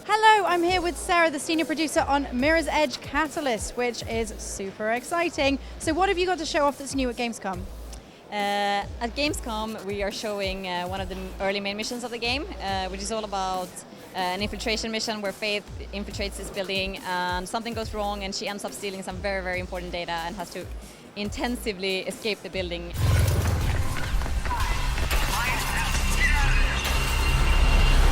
Hello, I'm here with Sarah, the senior producer on Mirror's Edge Catalyst, which is super exciting. So what have you got to show off that's new at Gamescom? At Gamescom, we are showing one of the early main missions of the game, which is all about an infiltration mission where Faith infiltrates this building and something goes wrong and she ends up stealing some very, very important data and has to intensively escape the building.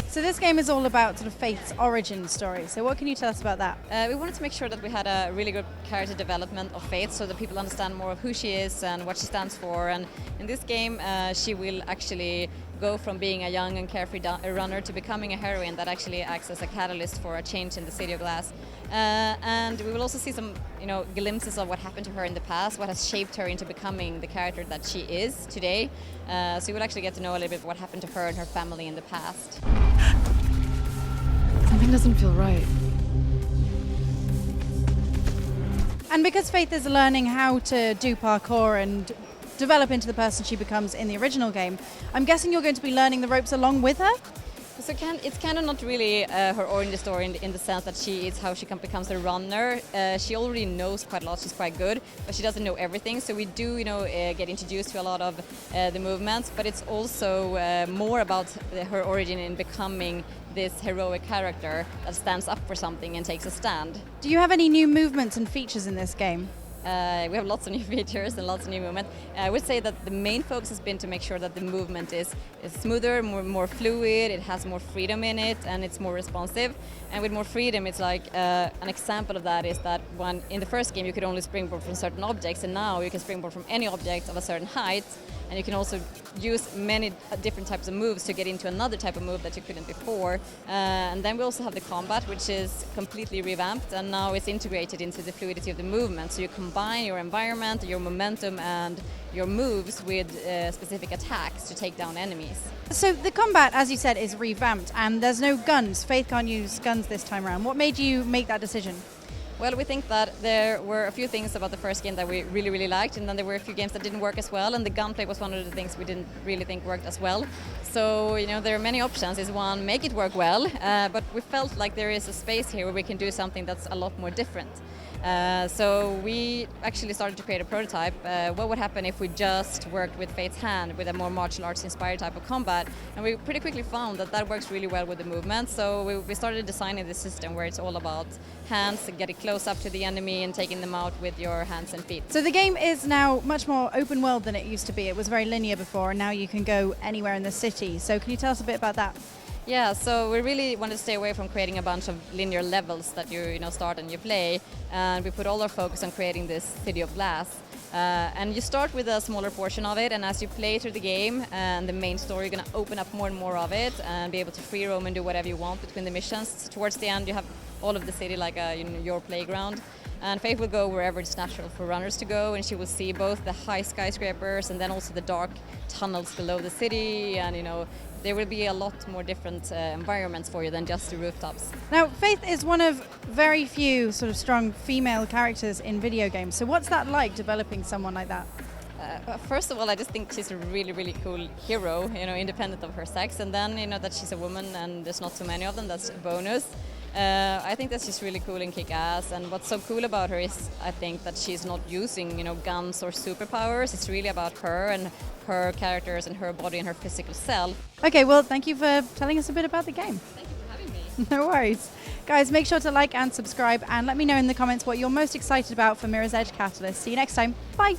So this game is all about sort of Faith's origin story. So what can you tell us about that? We wanted to make sure that we had a really good character development of Faith so that people understand more of who she is and what she stands for. And in this game, she will actually go from being a young and carefree runner to becoming a heroine that actually acts as a catalyst for a change in the City of Glass. And we will also see some, glimpses of what happened to her in the past, what has shaped her into becoming the character that she is today. So you will actually get to know a little bit what happened to her and her family in the past. Something doesn't feel right. And because Faith is learning how to do parkour and develop into the person she becomes in the original game, I'm guessing you're going to be learning the ropes along with her? So it's kind of not really her origin story in the sense that she is how she becomes a runner. She already knows quite a lot, she's quite good, but she doesn't know everything. So we do, get introduced to a lot of the movements, but it's also more about her origin in becoming this heroic character that stands up for something and takes a stand. Do you have any new movements and features in this game? We have lots of new features and lots of new movement. I would say that the main focus has been to make sure that the movement is smoother, more fluid, it has more freedom in it, and it's more responsive. And with more freedom, it's like an example of that is that when in the first game you could only springboard from certain objects, and now you can springboard from any object of a certain height, and you can also use many different types of moves to get into another type of move that you couldn't before. And then we also have the combat, which is completely revamped, and now it's integrated into the fluidity of the movement. So you combine your environment, your momentum, and your moves with specific attacks to take down enemies. So the combat, as you said, is revamped, and there's no guns. Faith can't use guns this time around. What made you make that decision? Well, we think that there were a few things about the first game that we really, really liked, and then there were a few games that didn't work as well, and the gunplay was one of the things we didn't really think worked as well. So, there are many options. Is one, make it work well, but we felt like there is a space here where we can do something that's a lot more different. So we actually started to create a prototype. What would happen if we just worked with Faith's hand with a more martial arts inspired type of combat? And we pretty quickly found that works really well with the movement. So we started designing this system where it's all about hands, getting close up to the enemy and taking them out with your hands and feet. So the game is now much more open world than it used to be. It was very linear before, and now you can go anywhere in the city. So can you tell us a bit about that? Yeah, so we really wanted to stay away from creating a bunch of linear levels that you start and you play, and we put all our focus on creating this City of Glass. And you start with a smaller portion of it, and as you play through the game and the main story, you're going to open up more and more of it and be able to free roam and do whatever you want between the missions. Towards the end, you have all of the city like your playground. And Faith will go wherever it's natural for runners to go, and she will see both the high skyscrapers and then also the dark tunnels below the city, and there will be a lot more different environments for you than just the rooftops. Now, Faith is one of very few sort of strong female characters in video games. So what's that like, developing someone like that? First of all, I just think she's a really, really cool hero, independent of her sex. And then, that she's a woman and there's not so many of them, that's a bonus. I think that's just really cool and kick-ass, and what's so cool about her is I think that she's not using guns or superpowers. It's really about her and her characters and her body and her physical self. Okay, well, thank you for telling us a bit about the game. Thank you for having me. No worries. Guys, make sure to like and subscribe, and let me know in the comments what you're most excited about for Mirror's Edge Catalyst. See you next time. Bye.